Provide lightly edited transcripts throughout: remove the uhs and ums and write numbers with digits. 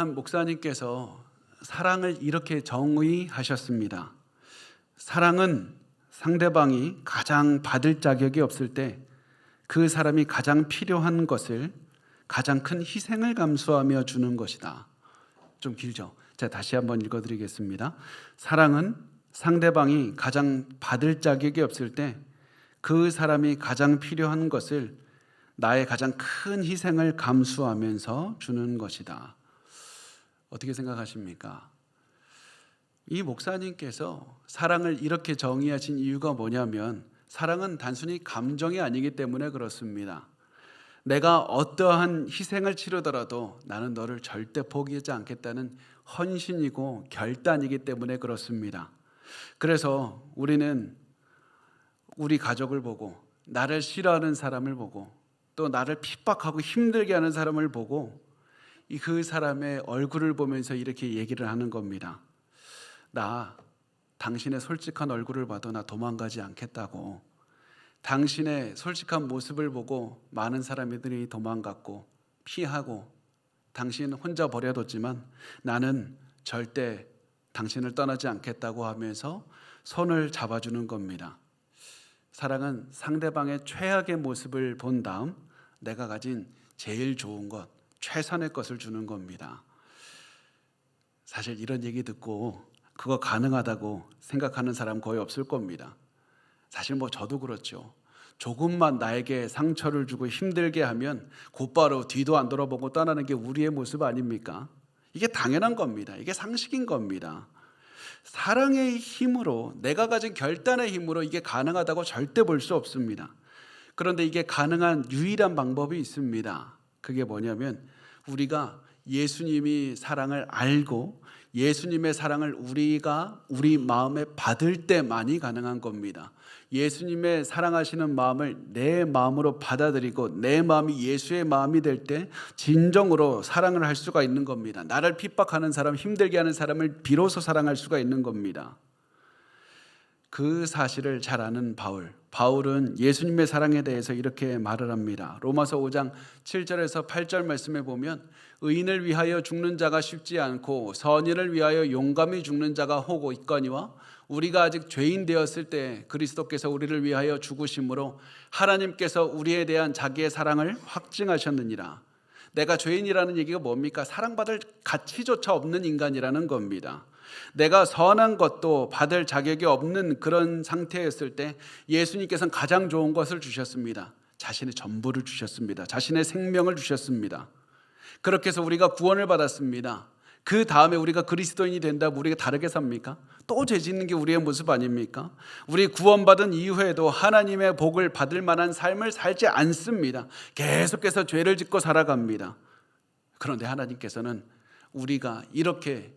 한 목사님께서 사랑을 이렇게 정의하셨습니다. 사랑은 상대방이 가장 받을 자격이 없을 때 그 사람이 가장 필요한 것을 가장 큰 희생을 감수하며 주는 것이다. 좀 길죠? 제가 다시 한번 읽어드리겠습니다. 사랑은 상대방이 가장 받을 자격이 없을 때 그 사람이 가장 필요한 것을 나의 가장 큰 희생을 감수하면서 주는 것이다. 어떻게 생각하십니까? 이 목사님께서 사랑을 이렇게 정의하신 이유가 뭐냐면 사랑은 단순히 감정이 아니기 때문에 그렇습니다. 내가 어떠한 희생을 치르더라도 나는 너를 절대 포기하지 않겠다는 헌신이고 결단이기 때문에 그렇습니다. 그래서 우리는 우리 가족을 보고 나를 싫어하는 사람을 보고 또 나를 핍박하고 힘들게 하는 사람을 보고 그 사람의 얼굴을 보면서 이렇게 얘기를 하는 겁니다. 나 당신의 솔직한 얼굴을 봐도 나 도망가지 않겠다고. 당신의 솔직한 모습을 보고 많은 사람들이 도망갔고 피하고 당신 혼자 버려뒀지만 나는 절대 당신을 떠나지 않겠다고 하면서 손을 잡아주는 겁니다. 사랑은 상대방의 최악의 모습을 본 다음 내가 가진 제일 좋은 것, 최선의 것을 주는 겁니다. 사실 이런 얘기 듣고 그거 가능하다고 생각하는 사람 거의 없을 겁니다. 사실 저도 그렇죠. 조금만 나에게 상처를 주고 힘들게 하면 곧바로 뒤도 안 돌아보고 떠나는 게 우리의 모습 아닙니까? 이게 당연한 겁니다. 이게 상식인 겁니다. 사랑의 힘으로, 내가 가진 결단의 힘으로 이게 가능하다고 절대 볼 수 없습니다. 그런데 이게 가능한 유일한 방법이 있습니다. 그게 뭐냐면 우리가 예수님이 사랑을 알고 예수님의 사랑을 우리가 우리 마음에 받을 때만이 가능한 겁니다. 예수님의 사랑하시는 마음을 내 마음으로 받아들이고 내 마음이 예수의 마음이 될 때 진정으로 사랑을 할 수가 있는 겁니다. 나를 핍박하는 사람, 힘들게 하는 사람을 비로소 사랑할 수가 있는 겁니다. 그 사실을 잘 아는 바울은 예수님의 사랑에 대해서 이렇게 말을 합니다. 로마서 5장 7절에서 8절 말씀에 보면 의인을 위하여 죽는 자가 쉽지 않고 선인을 위하여 용감히 죽는 자가 혹 있거니와 우리가 아직 죄인 되었을 때 그리스도께서 우리를 위하여 죽으심으로 하나님께서 우리에 대한 자기의 사랑을 확증하셨느니라. 내가 죄인이라는 얘기가 뭡니까? 사랑받을 가치조차 없는 인간이라는 겁니다. 내가 선한 것도 받을 자격이 없는 그런 상태였을 때 예수님께서는 가장 좋은 것을 주셨습니다. 자신의 전부를 주셨습니다. 자신의 생명을 주셨습니다. 그렇게 해서 우리가 구원을 받았습니다. 그 다음에 우리가 그리스도인이 된다고 우리가 다르게 삽니까? 또 죄 짓는 게 우리의 모습 아닙니까? 우리 구원받은 이후에도 하나님의 복을 받을 만한 삶을 살지 않습니다. 계속해서 죄를 짓고 살아갑니다. 그런데 하나님께서는 우리가 이렇게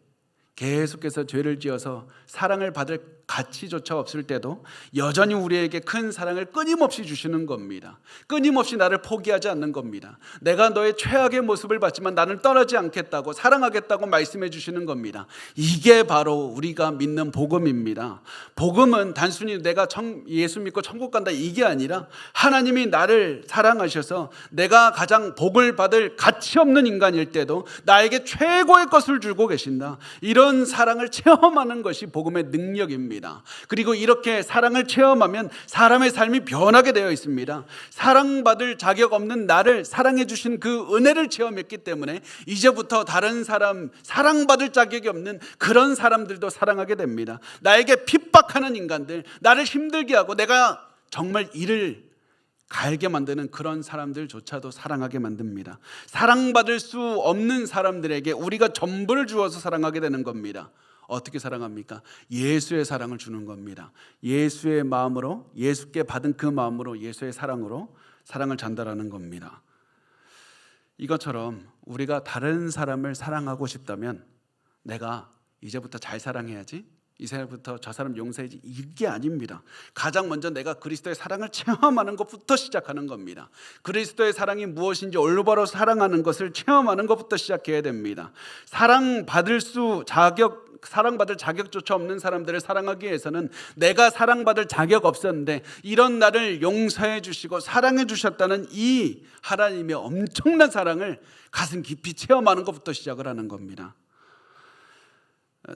계속해서 죄를 지어서 사랑을 받을 가치조차 없을 때도 여전히 우리에게 큰 사랑을 끊임없이 주시는 겁니다. 끊임없이 나를 포기하지 않는 겁니다. 내가 너의 최악의 모습을 봤지만 나는 떠나지 않겠다고, 사랑하겠다고 말씀해 주시는 겁니다. 이게 바로 우리가 믿는 복음입니다. 복음은 단순히 내가 예수 믿고 천국 간다 이게 아니라 하나님이 나를 사랑하셔서 내가 가장 복을 받을 가치 없는 인간일 때도 나에게 최고의 것을 주고 계신다. 이런 사랑을 체험하는 것이 복음의 능력입니다. 그리고 이렇게 사랑을 체험하면 사람의 삶이 변하게 되어 있습니다. 사랑받을 자격 없는 나를 사랑해 주신 그 은혜를 체험했기 때문에 이제부터 다른 사람, 사랑받을 자격이 없는 그런 사람들도 사랑하게 됩니다. 나에게 핍박하는 인간들, 나를 힘들게 하고 내가 정말 이를 갈게 만드는 그런 사람들조차도 사랑하게 만듭니다. 사랑받을 수 없는 사람들에게 우리가 전부를 주어서 사랑하게 되는 겁니다. 어떻게 사랑합니까? 예수의 사랑을 주는 겁니다. 예수의 마음으로, 예수께 받은 그 마음으로, 예수의 사랑으로 사랑을 전달하는 겁니다. 이것처럼 우리가 다른 사람을 사랑하고 싶다면 내가 이제부터 잘 사랑해야지, 이제부터 저 사람 용서해야지, 이게 아닙니다. 가장 먼저 내가 그리스도의 사랑을 체험하는 것부터 시작하는 겁니다. 그리스도의 사랑이 무엇인지 올바로 사랑하는 것을 체험하는 것부터 시작해야 됩니다. 사랑받을 수 사랑받을 자격조차 없는 사람들을 사랑하기 위해서는 내가 사랑받을 자격 없었는데 이런 나를 용서해 주시고 사랑해 주셨다는 이 하나님의 엄청난 사랑을 가슴 깊이 체험하는 것부터 시작을 하는 겁니다.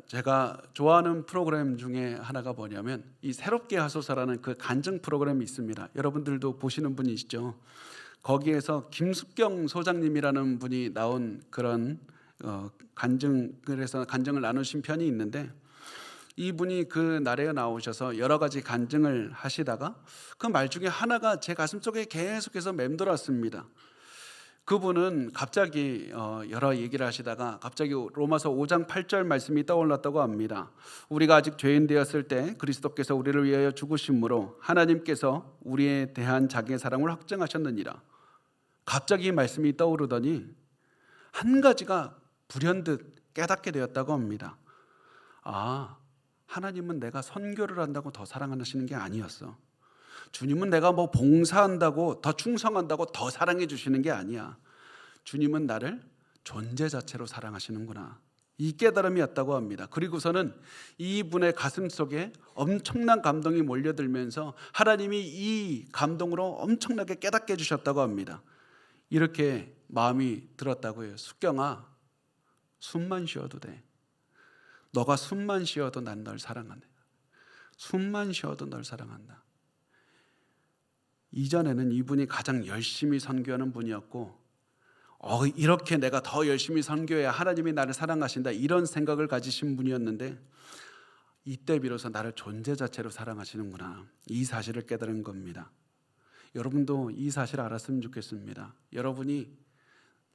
제가 좋아하는 프로그램 중에 하나가 뭐냐면 이 새롭게 하소서라는 그 간증 프로그램이 있습니다. 여러분들도 보시는 분이시죠. 거기에서 김숙경 소장님이라는 분이 나온 그런 그래서 간증을 나누신 편이 있는데, 이분이 그 날에 나오셔서 여러 가지 간증을 하시다가 그 말 중에 하나가 제 가슴 속에 계속해서 맴돌았습니다. 그분은 갑자기 여러 얘기를 하시다가 갑자기 로마서 5장 8절 말씀이 떠올랐다고 합니다. 우리가 아직 죄인 되었을 때 그리스도께서 우리를 위하여 죽으심으로 하나님께서 우리에 대한 자기의 사랑을 확증하셨느니라. 갑자기 이 말씀이 떠오르더니 한 가지가 불현듯 깨닫게 되었다고 합니다. 아, 하나님은 내가 선교를 한다고 더 사랑하시는 게 아니었어. 주님은 내가 뭐 봉사한다고 더 충성한다고 더 사랑해 주시는 게 아니야. 주님은 나를 존재 자체로 사랑하시는구나. 이 깨달음이었다고 합니다. 그리고서는 이분의 가슴 속에 엄청난 감동이 몰려들면서 하나님이 이 감동으로 엄청나게 깨닫게 해주셨다고 합니다. 이렇게 마음이 들었다고 해요. 숙경아, 숨만 쉬어도 돼. 너가 숨만 쉬어도 난 널 사랑한다. 숨만 쉬어도 널 사랑한다. 이전에는 이분이 가장 열심히 선교하는 분이었고 이렇게 내가 더 열심히 선교해야 하나님이 나를 사랑하신다, 이런 생각을 가지신 분이었는데 이때 비로소 나를 존재 자체로 사랑하시는구나, 이 사실을 깨달은 겁니다. 여러분도 이 사실을 알았으면 좋겠습니다. 여러분이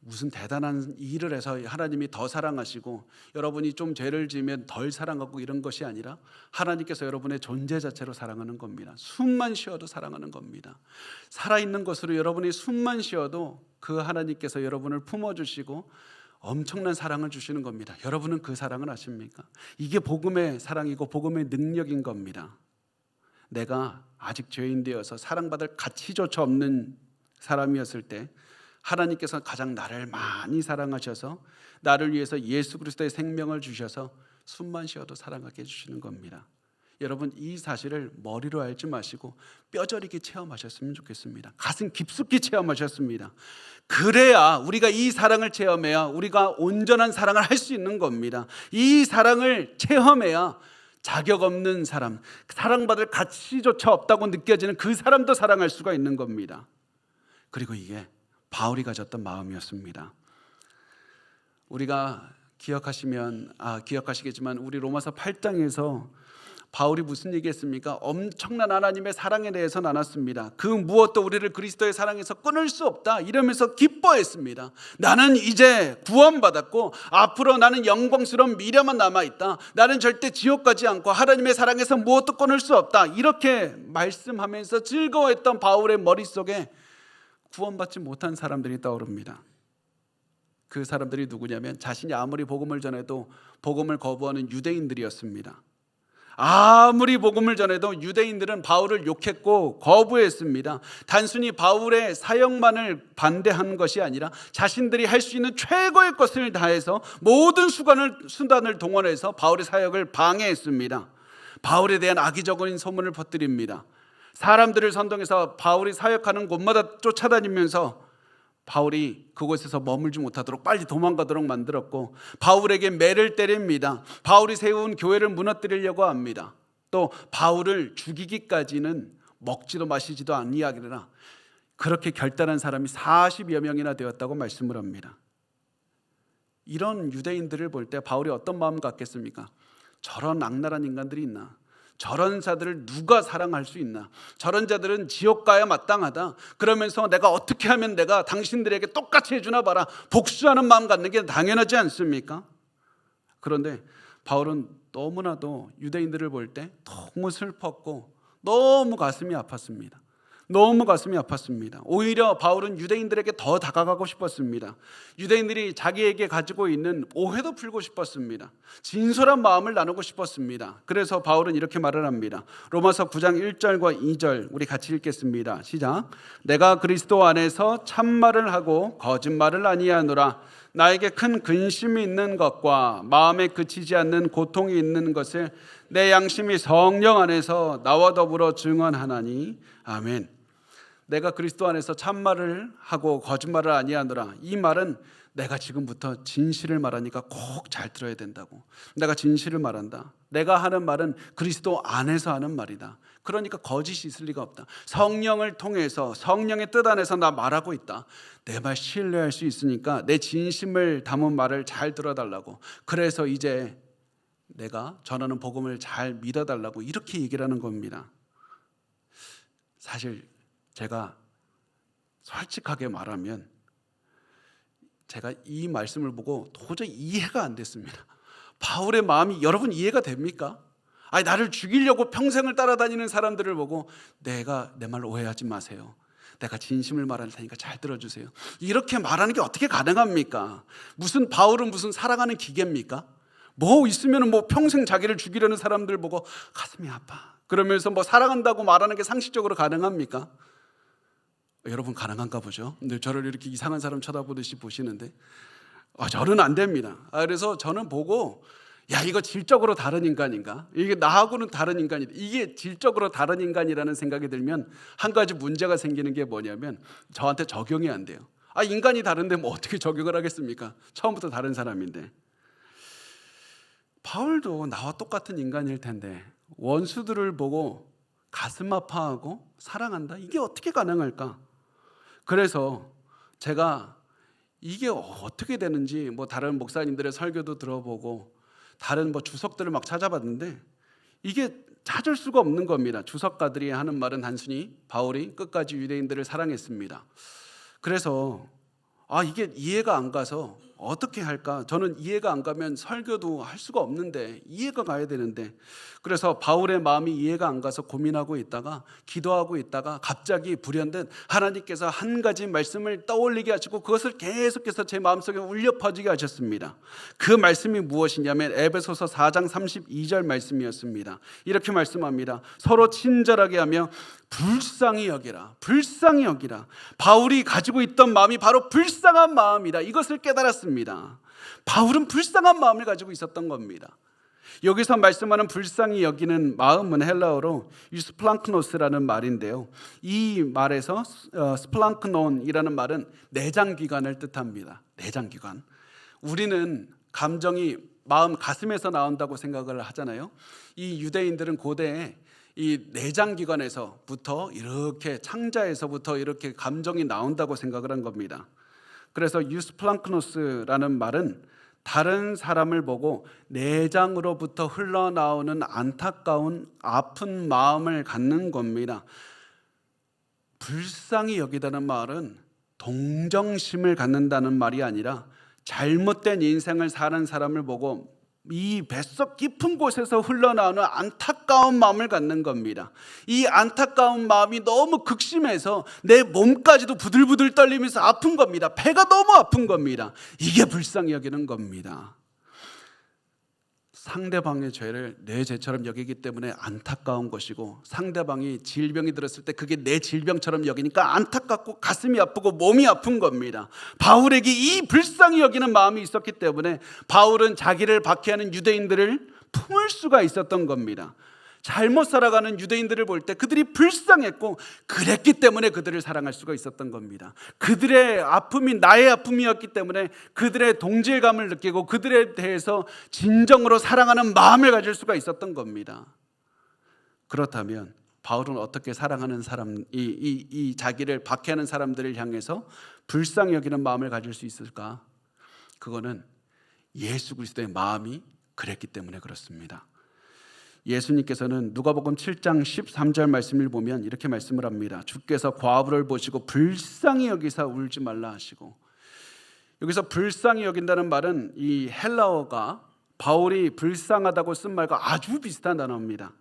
무슨 대단한 일을 해서 하나님이 더 사랑하시고 여러분이 좀 죄를 지으면 덜 사랑하고 이런 것이 아니라 하나님께서 여러분의 존재 자체로 사랑하는 겁니다. 숨만 쉬어도 사랑하는 겁니다. 살아있는 것으로 여러분이 숨만 쉬어도 그 하나님께서 여러분을 품어주시고 엄청난 사랑을 주시는 겁니다. 여러분은 그 사랑을 아십니까? 이게 복음의 사랑이고 복음의 능력인 겁니다. 내가 아직 죄인 되어서 사랑받을 가치조차 없는 사람이었을 때 하나님께서 가장 나를 많이 사랑하셔서 나를 위해서 예수 그리스도의 생명을 주셔서 숨만 쉬어도 사랑하게 해주시는 겁니다. 여러분, 이 사실을 머리로 알지 마시고 뼈저리게 체험하셨으면 좋겠습니다. 가슴 깊숙이 체험하셨습니다. 그래야 우리가 이 사랑을 체험해야 우리가 온전한 사랑을 할 수 있는 겁니다. 이 사랑을 체험해야 자격 없는 사람, 사랑받을 가치조차 없다고 느껴지는 그 사람도 사랑할 수가 있는 겁니다. 그리고 이게 바울이 가졌던 마음이었습니다. 우리가 기억하시겠지만 우리 로마서 8장에서 바울이 무슨 얘기했습니까? 엄청난 하나님의 사랑에 대해서 나눴습니다. 그 무엇도 우리를 그리스도의 사랑에서 끊을 수 없다 이러면서 기뻐했습니다. 나는 이제 구원받았고 앞으로 나는 영광스러운 미래만 남아있다. 나는 절대 지옥 가지 않고 하나님의 사랑에서 무엇도 끊을 수 없다. 이렇게 말씀하면서 즐거워했던 바울의 머릿속에 구원받지 못한 사람들이 떠오릅니다. 그 사람들이 누구냐면 자신이 아무리 복음을 전해도 복음을 거부하는 유대인들이었습니다. 아무리 복음을 전해도 유대인들은 바울을 욕했고 거부했습니다. 단순히 바울의 사역만을 반대한 것이 아니라 자신들이 할 수 있는 최고의 것을 다해서 모든 수단을 동원해서 바울의 사역을 방해했습니다. 바울에 대한 악의적인 소문을 퍼뜨립니다. 사람들을 선동해서 바울이 사역하는 곳마다 쫓아다니면서 바울이 그곳에서 머물지 못하도록 빨리 도망가도록 만들었고 바울에게 매를 때립니다. 바울이 세운 교회를 무너뜨리려고 합니다. 또 바울을 죽이기까지는 먹지도 마시지도 아니하리라, 그렇게 결단한 사람이 40여 명이나 되었다고 말씀을 합니다. 이런 유대인들을 볼 때 바울이 어떤 마음 갖겠습니까? 저런 악랄한 인간들이 있나? 저런 자들을 누가 사랑할 수 있나? 저런 자들은 지옥 가야 마땅하다. 그러면서 내가 어떻게 하면 내가 당신들에게 똑같이 해주나 봐라, 복수하는 마음 갖는 게 당연하지 않습니까? 그런데 바울은 너무나도 유대인들을 볼 때 너무 슬펐고 너무 가슴이 아팠습니다. 너무 가슴이 아팠습니다. 오히려 바울은 유대인들에게 더 다가가고 싶었습니다. 유대인들이 자기에게 가지고 있는 오해도 풀고 싶었습니다. 진솔한 마음을 나누고 싶었습니다. 그래서 바울은 이렇게 말을 합니다. 로마서 9장 1절과 2절 우리 같이 읽겠습니다. 시작. 내가 그리스도 안에서 참말을 하고 거짓말을 아니하노라. 나에게 큰 근심이 있는 것과 마음에 그치지 않는 고통이 있는 것을 내 양심이 성령 안에서 나와 더불어 증언하나니 아멘. 내가 그리스도 안에서 참말을 하고 거짓말을 아니하노라. 이 말은 내가 지금부터 진실을 말하니까 꼭 잘 들어야 된다고. 내가 진실을 말한다. 내가 하는 말은 그리스도 안에서 하는 말이다. 그러니까 거짓이 있을 리가 없다. 성령을 통해서 성령의 뜻 안에서 나 말하고 있다. 내 말 신뢰할 수 있으니까 내 진심을 담은 말을 잘 들어달라고. 그래서 이제 내가 전하는 복음을 잘 믿어달라고 이렇게 얘기를 하는 겁니다. 사실 제가 솔직하게 말하면 제가 이 말씀을 보고 도저히 이해가 안 됐습니다. 바울의 마음이 여러분 이해가 됩니까? 아니, 나를 죽이려고 평생을 따라다니는 사람들을 보고 내 말 오해하지 마세요. 내가 진심을 말할 테니까 잘 들어주세요. 이렇게 말하는 게 어떻게 가능합니까? 바울은 무슨 사랑하는 기계입니까? 뭐 있으면 뭐 평생 자기를 죽이려는 사람들 보고 가슴이 아파. 그러면서 뭐 사랑한다고 말하는 게 상식적으로 가능합니까? 여러분 가능한가 보죠. 근데 저를 이렇게 이상한 사람 쳐다보듯이 보시는데 저는 안 됩니다. 그래서 저는 보고 이거 질적으로 다른 인간인가? 이게 나하고는 다른 인간이다. 이게 질적으로 다른 인간이라는 생각이 들면 한 가지 문제가 생기는 게 뭐냐면 저한테 적용이 안 돼요. 인간이 다른데 뭐 어떻게 적용을 하겠습니까? 처음부터 다른 사람인데. 바울도 나와 똑같은 인간일 텐데 원수들을 보고 가슴 아파하고 사랑한다? 이게 어떻게 가능할까? 그래서 제가 이게 어떻게 되는지 뭐 다른 목사님들의 설교도 들어보고 다른 주석들을 막 찾아봤는데 이게 찾을 수가 없는 겁니다. 주석가들이 하는 말은 단순히 바울이 끝까지 유대인들을 사랑했습니다. 그래서 이게 이해가 안 가서 어떻게 할까? 저는 이해가 안 가면 설교도 할 수가 없는데 이해가 가야 되는데 그래서 바울의 마음이 이해가 안 가서 고민하고 있다가 기도하고 있다가 갑자기 불현듯 하나님께서 한 가지 말씀을 떠올리게 하시고 그것을 계속해서 제 마음속에 울려 퍼지게 하셨습니다. 그 말씀이 무엇이냐면 에베소서 4장 32절 말씀이었습니다. 이렇게 말씀합니다. 서로 친절하게 하며 불쌍히 여기라. 불쌍히 여기라. 바울이 가지고 있던 마음이 바로 불쌍한 마음이다. 이것을 깨달았습니다. 바울은 불쌍한 마음을 가지고 있었던 겁니다. 여기서 말씀하는 불쌍히 여기는 마음은 헬라어로 유스플랑크노스라는 말인데요. 이 말에서 스플랑크논이라는 말은 내장기관을 뜻합니다. 내장기관. 우리는 감정이 마음 가슴에서 나온다고 생각을 하잖아요. 이 유대인들은 고대에 이 내장기관에서부터 이렇게 창자에서부터 이렇게 감정이 나온다고 생각을 한 겁니다. 그래서 유스플랑크노스라는 말은 다른 사람을 보고 내장으로부터 흘러나오는 안타까운 아픈 마음을 갖는 겁니다. 불쌍히 여기다는 말은 동정심을 갖는다는 말이 아니라 잘못된 인생을 사는 사람을 보고 이 뱃속 깊은 곳에서 흘러나오는 안타까운 마음을 갖는 겁니다. 이 안타까운 마음이 너무 극심해서 내 몸까지도 부들부들 떨리면서 아픈 겁니다. 배가 너무 아픈 겁니다. 이게 불쌍히 여기는 겁니다. 상대방의 죄를 내 죄처럼 여기기 때문에 안타까운 것이고 상대방이 질병이 들었을 때 그게 내 질병처럼 여기니까 안타깝고 가슴이 아프고 몸이 아픈 겁니다. 바울에게 이 불쌍히 여기는 마음이 있었기 때문에 바울은 자기를 박해하는 유대인들을 품을 수가 있었던 겁니다. 잘못 살아가는 유대인들을 볼 때 그들이 불쌍했고 그랬기 때문에 그들을 사랑할 수가 있었던 겁니다. 그들의 아픔이 나의 아픔이었기 때문에 그들의 동질감을 느끼고 그들에 대해서 진정으로 사랑하는 마음을 가질 수가 있었던 겁니다. 그렇다면 바울은 어떻게 사랑하는 사람, 이 자기를 박해하는 사람들을 향해서 불쌍히 여기는 마음을 가질 수 있을까? 그거는 예수 그리스도의 마음이 그랬기 때문에 그렇습니다. 예수님께서는 누가복음 7장 13절 말씀을 보면 이렇게 말씀을 합니다. 주께서 과부를 보시고 불쌍히 여기사 울지 말라 하시고, 여기서 불쌍히 여긴다는 말은 이 헬라어가 바울이 불쌍하다고 쓴 말과 아주 비슷한 단어입니다.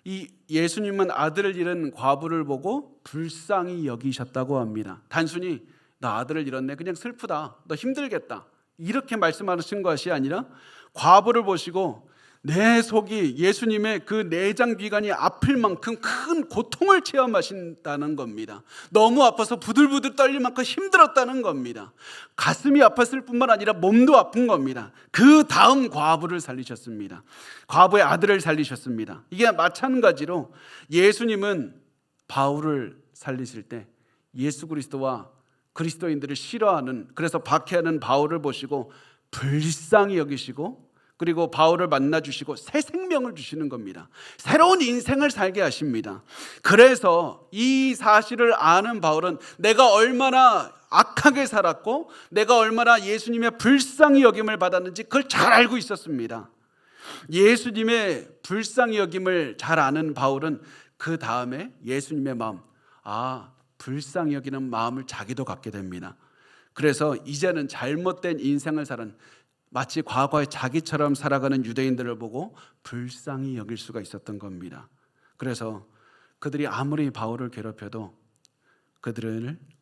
이 예수님은 아들을 잃은 과부를 보고 불쌍히 여기셨다고 합니다. 단순히 나 아들을 잃었네, 그냥 슬프다, 너 힘들겠다, 이렇게 말씀하신 것이 아니라 과부를 보시고 내 속이 예수님의 그 내장기관이 아플 만큼 큰 고통을 체험하신다는 겁니다. 너무 아파서 부들부들 떨릴 만큼 힘들었다는 겁니다. 가슴이 아팠을 뿐만 아니라 몸도 아픈 겁니다. 그 다음 과부를 살리셨습니다. 과부의 아들을 살리셨습니다. 이게 마찬가지로 예수님은 바울을 살리실 때 예수 그리스도와 그리스도인들을 싫어하는, 그래서 박해하는 바울을 보시고 불쌍히 여기시고, 그리고 바울을 만나주시고 새 생명을 주시는 겁니다. 새로운 인생을 살게 하십니다. 그래서 이 사실을 아는 바울은 내가 얼마나 악하게 살았고 내가 얼마나 예수님의 불쌍히 여김을 받았는지 그걸 잘 알고 있었습니다. 예수님의 불쌍히 여김을 잘 아는 바울은 그 다음에 예수님의 마음, 불쌍히 여기는 마음을 자기도 갖게 됩니다. 그래서 이제는 잘못된 인생을 사는, 마치 과거에 자기처럼 살아가는 유대인들을 보고 불쌍히 여길 수가 있었던 겁니다. 그래서 그들이 아무리 바울을 괴롭혀도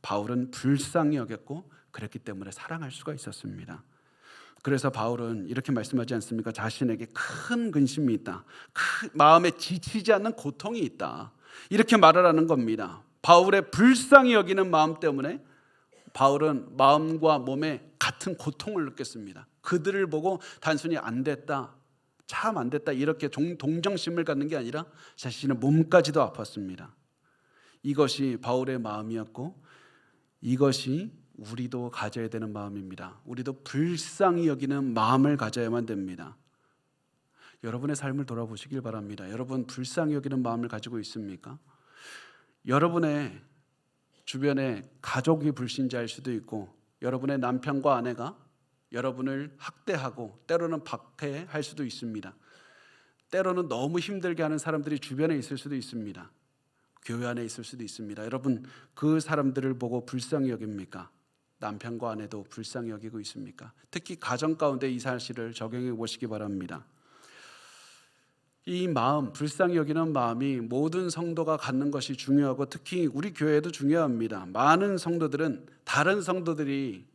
바울은 불쌍히 여겼고 그랬기 때문에 사랑할 수가 있었습니다. 그래서 바울은 이렇게 말씀하지 않습니까? 자신에게 큰 근심이 있다, 마음에 지치지 않는 고통이 있다, 이렇게 말을 하는 겁니다. 바울의 불쌍히 여기는 마음 때문에 바울은 마음과 몸에 같은 고통을 느꼈습니다. 그들을 보고 단순히 안 됐다, 참 안 됐다 이렇게 동정심을 갖는 게 아니라 자신의 몸까지도 아팠습니다. 이것이 바울의 마음이었고 이것이 우리도 가져야 되는 마음입니다. 우리도 불쌍히 여기는 마음을 가져야만 됩니다. 여러분의 삶을 돌아보시길 바랍니다. 여러분 불쌍히 여기는 마음을 가지고 있습니까? 여러분의 주변에 가족이 불신자일 수도 있고 여러분의 남편과 아내가 여러분을 학대하고 때로는 박해할 수도 있습니다. 때로는 너무 힘들게 하는 사람들이 주변에 있을 수도 있습니다. 교회 안에 있을 수도 있습니다. 여러분 그 사람들을 보고 불쌍히 여깁니까? 남편과 아내도 불쌍히 여기고 있습니까? 특히 가정 가운데 이 사실을 적용해 보시기 바랍니다. 이 마음, 불쌍히 여기는 마음이 모든 성도가 갖는 것이 중요하고 특히 우리 교회에도 중요합니다. 많은 성도들은 다른 성도들이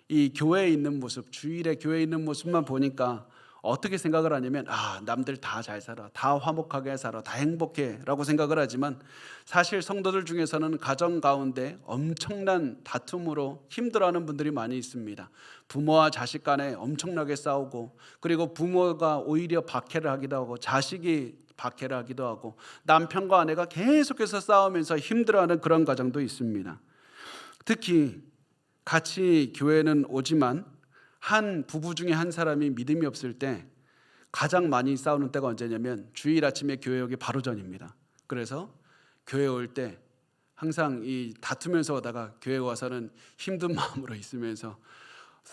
이 교회에 있는 모습, 주일에 교회에 있는 모습만 보니까 어떻게 생각을 하냐면 남들 다 잘 살아, 다 화목하게 살아, 다 행복해 라고 생각을 하지만 사실 성도들 중에서는 가정 가운데 엄청난 다툼으로 힘들어하는 분들이 많이 있습니다. 부모와 자식 간에 엄청나게 싸우고, 그리고 부모가 오히려 박해를 하기도 하고 자식이 박해를 하기도 하고 남편과 아내가 계속해서 싸우면서 힘들어하는 그런 가정도 있습니다. 특히 같이 교회는 오지만 한 부부 중에 한 사람이 믿음이 없을 때 가장 많이 싸우는 때가 언제냐면 주일 아침에 교회 오기 바로 전입니다. 그래서 교회 올 때 항상 이 다투면서 오다가 교회 와서는 힘든 마음으로 있으면서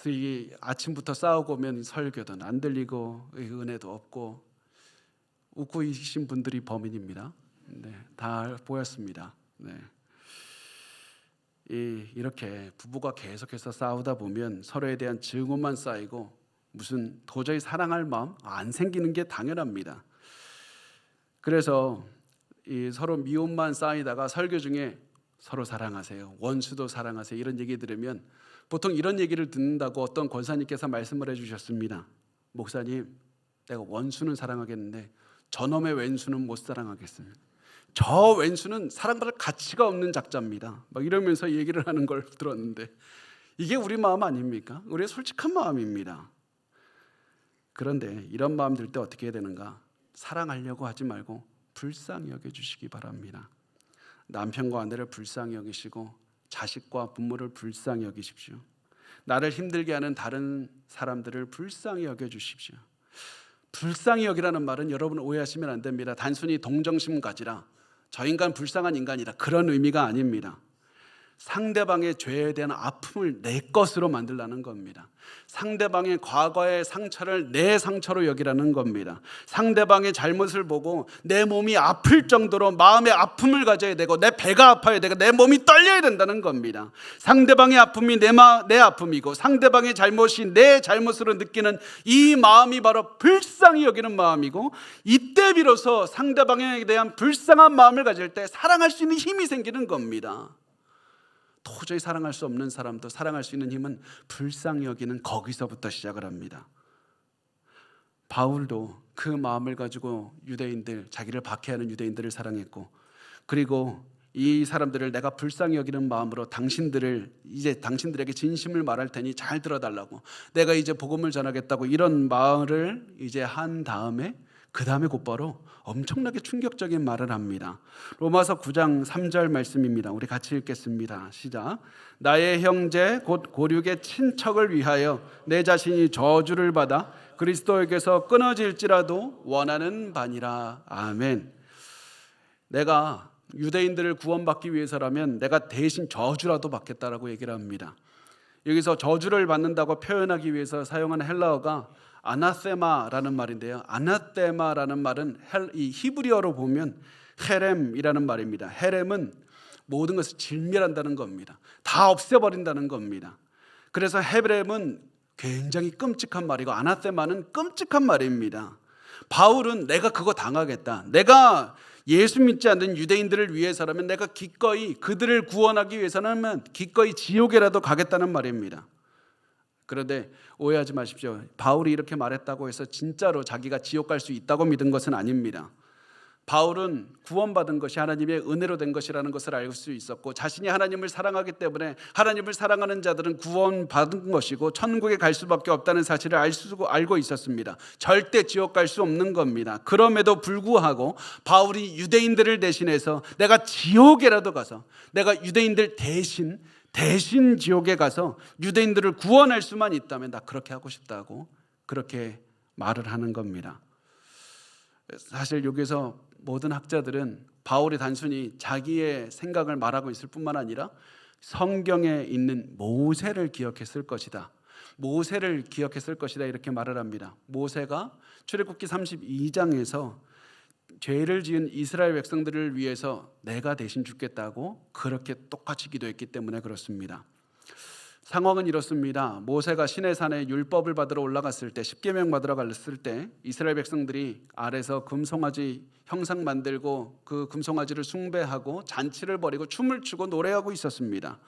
이 아침부터 싸우고 오면 설교도 안 들리고 은혜도 없고 웃고 계신 분들이 범인입니다. 다 보였습니다. 이렇게 부부가 계속해서 싸우다 보면 서로에 대한 증오만 쌓이고 무슨 도저히 사랑할 마음 안 생기는 게 당연합니다. 그래서 서로 미움만 쌓이다가 설교 중에 서로 사랑하세요, 원수도 사랑하세요 이런 얘기 들으면 보통 이런 얘기를 듣는다고 어떤 권사님께서 말씀을 해주셨습니다. 목사님, 내가 원수는 사랑하겠는데 저놈의 왼수는 못 사랑하겠습니다. 저 왼수는 사랑받을 가치가 없는 작자입니다. 막 이러면서 얘기를 하는 걸 들었는데 이게 우리 마음 아닙니까? 우리의 솔직한 마음입니다. 그런데 이런 마음 들 때 어떻게 해야 되는가? 사랑하려고 하지 말고 불쌍히 여겨주시기 바랍니다. 남편과 아내를 불쌍히 여기시고 자식과 부모를 불쌍히 여기십시오. 나를 힘들게 하는 다른 사람들을 불쌍히 여겨주십시오. 불쌍히 여기라는 말은 여러분 오해하시면 안 됩니다. 단순히 동정심 가지라, 저 인간 불쌍한 인간이라 그런 의미가 아닙니다. 상대방의 죄에 대한 아픔을 내 것으로 만들라는 겁니다. 상대방의 과거의 상처를 내 상처로 여기라는 겁니다. 상대방의 잘못을 보고 내 몸이 아플 정도로 마음의 아픔을 가져야 되고 내 배가 아파야 되고 내 몸이 떨려야 된다는 겁니다. 상대방의 아픔이 내 아픔이고 상대방의 잘못이 내 잘못으로 느끼는 이 마음이 바로 불쌍히 여기는 마음이고, 이때 비로소 상대방에 대한 불쌍한 마음을 가질 때 사랑할 수 있는 힘이 생기는 겁니다. 도저히 사랑할 수 없는 사람도 사랑할 수 있는 힘은 불쌍히 여기는 거기서부터 시작을 합니다. 바울도 그 마음을 가지고 유대인들, 자기를 박해하는 유대인들을 사랑했고, 그리고 이 사람들을 내가 불쌍히 여기는 마음으로 당신들에게 진심을 말할 테니 잘 들어달라고, 내가 이제 복음을 전하겠다고 이런 말을 이제 한 다음에 그 다음에 곧바로 엄청나게 충격적인 말을 합니다. 로마서 9장 3절 말씀입니다. 우리 같이 읽겠습니다. 시작. 나의 형제 곧 고륙의 친척을 위하여 내 자신이 저주를 받아 그리스도에게서 끊어질지라도 원하는 바니라. 아멘. 내가 유대인들을 구원받기 위해서라면 내가 대신 저주라도 받겠다라고 얘기를 합니다. 여기서 저주를 받는다고 표현하기 위해서 사용한 헬라어가 아나세마라는 말인데요, 아나테마라는 말은 이 히브리어로 보면 헤렘이라는 말입니다. 헤렘은 모든 것을 진멸한다는 겁니다. 다 없애버린다는 겁니다. 그래서 헤렘은 굉장히 끔찍한 말이고 아나테마는 끔찍한 말입니다. 바울은 내가 그거 당하겠다, 내가 예수 믿지 않는 유대인들을 위해서라면 내가 기꺼이 그들을 구원하기 위해서는 기꺼이 지옥에라도 가겠다는 말입니다. 그런데 오해하지 마십시오. 바울이 이렇게 말했다고 해서 진짜로 자기가 지옥 갈 수 있다고 믿은 것은 아닙니다. 바울은 구원받은 것이 하나님의 은혜로 된 것이라는 것을 알 수 있었고, 자신이 하나님을 사랑하기 때문에 하나님을 사랑하는 자들은 구원받은 것이고 천국에 갈 수밖에 없다는 사실을 알고 있었습니다. 절대 지옥 갈 수 없는 겁니다. 그럼에도 불구하고 바울이 유대인들을 대신해서 내가 지옥에라도 가서, 내가 유대인들 대신 지옥에 가서 유대인들을 구원할 수만 있다면 나 그렇게 하고 싶다고 그렇게 말을 하는 겁니다. 사실 여기서 모든 학자들은 바울이 단순히 자기의 생각을 말하고 있을 뿐만 아니라 성경에 있는 모세를 기억했을 것이다, 모세를 기억했을 것이다 이렇게 말을 합니다. 모세가 출애굽기 32장에서 죄를 지은 이스라엘 백성들을 위해서 내가 대신 죽겠다고 그렇게 똑같이 기도했기 때문에 그렇습니다. 상황은 이렇습니다. 모세가 시내산에 율법을 받으러 올라갔을 때, 십계명 받으러 갔을 때 이스라엘 백성들이 아래서 금송아지 형상 만들고 그 금송아지를 숭배하고 잔치를 벌이고 춤을 추고 노래하고 있었습니다.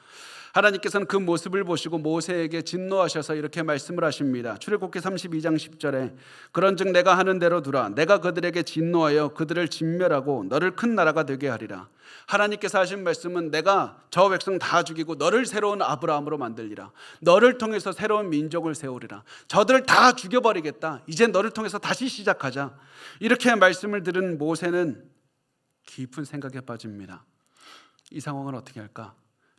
하나님께서는 그 모습을 보시고 모세에게 진노하셔서 이렇게 말씀을 하십니다. 출애굽기 32장 10절에 그런즉 내가 하는 대로 두라. 내가 그들에게 진노하여 그들을 진멸하고 너를 큰 나라가 되게 하리라. 하나님께서 하신 말씀은 내가 저 백성 다 죽이고 너를 새로운 아브라함으로 만들리라. 너를 통해서 새로운 민족을 세우리라. 저들을 다 죽여버리겠다. 이제 너를 통해서 다시 시작하자. 이렇게 말씀을 들은 모세는 깊은 생각에 빠집니다. 이 상황을 어떻게 할까?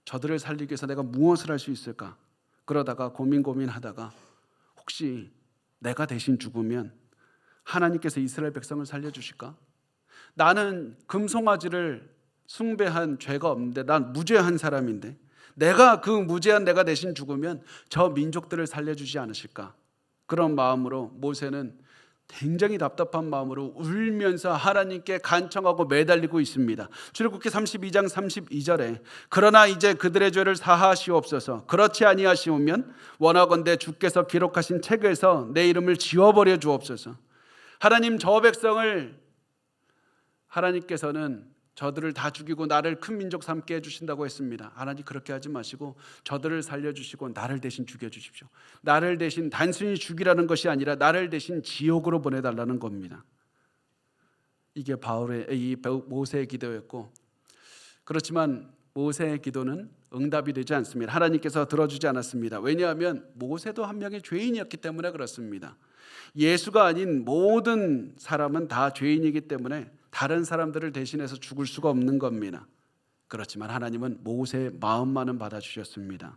저들을 살리기 위해서 내가 무엇을 할 수 있을까? 그러다가 고민하다가 혹시 내가 대신 죽으면 하나님께서 이스라엘 백성을 살려주실까? 나는 금송아지를 숭배한 죄가 없는데, 난 무죄한 사람인데 내가 그 무죄한 내가 대신 죽으면 저 민족들을 살려주지 않으실까? 그런 마음으로 모세는 굉장히 답답한 마음으로 울면서 하나님께 간청하고 매달리고 있습니다. 출애굽기 32장 32절에 그러나 이제 그들의 죄를 사하시옵소서. 그렇지 아니하시오면 원하건대 주께서 기록하신 책에서 내 이름을 지워버려 주옵소서. 하나님, 저 백성을, 하나님께서는 저들을 다 죽이고 나를 큰 민족 삼게 해주신다고 했습니다. 하나님, 그렇게 하지 마시고 저들을 살려주시고 나를 대신 죽여주십시오. 나를 대신 단순히 죽이라는 것이 아니라 나를 대신 지옥으로 보내달라는 겁니다. 이게 이 모세의 기도였고, 그렇지만 모세의 기도는 응답이 되지 않습니다. 하나님께서 들어주지 않았습니다. 왜냐하면 모세도 한 명의 죄인이었기 때문에 그렇습니다. 예수가 아닌 모든 사람은 다 죄인이기 때문에 다른 사람들을 대신해서 죽을 수가 없는 겁니다. 그렇지만 하나님은 모세의 마음만은 받아주셨습니다.